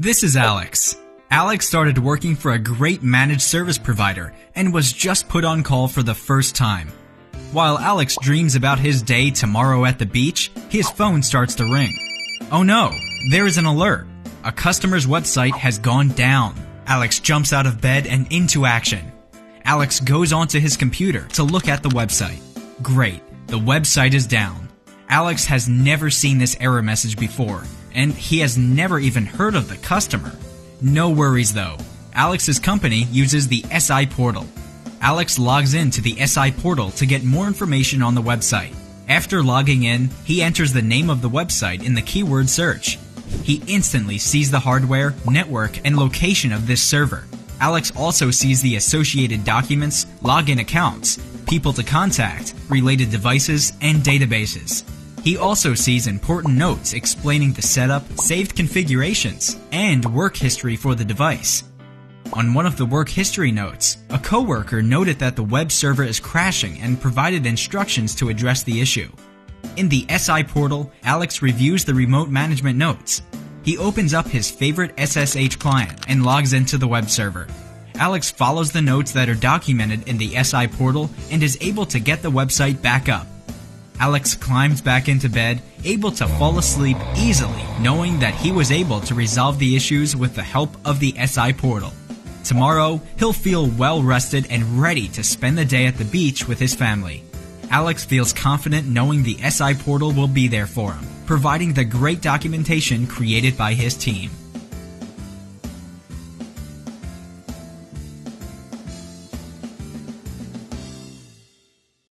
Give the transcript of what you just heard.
This is Alex. Alex started working for a great managed service provider and was just put on call for the first time. While Alex dreams about his day tomorrow at the beach, his phone starts to ring. Oh no, there is an alert. A customer's website has gone down. Alex jumps out of bed and into action. Alex goes onto his computer to look at the website. Great, the website is down. Alex has never seen this error message before, and he has never even heard of the customer. No worries though. Alex's company uses the SI portal. Alex logs into the SI portal to get more information on the website. After logging in, he enters the name of the website in the keyword search. He instantly sees the hardware, network, and location of this server. Alex also sees the associated documents, login accounts, people to contact, related devices, and databases. He also sees important notes explaining the setup, saved configurations, and work history for the device. On one of the work history notes, a coworker noted that the web server is crashing and provided instructions to address the issue. In the SI portal, Alex reviews the remote management notes. He opens up his favorite SSH client and logs into the web server. Alex follows the notes that are documented in the SI portal and is able to get the website back up. Alex climbs back into bed, able to fall asleep easily, knowing that he was able to resolve the issues with the help of the SI portal. Tomorrow, he'll feel well rested and ready to spend the day at the beach with his family. Alex feels confident knowing the SI portal will be there for him, providing the great documentation created by his team.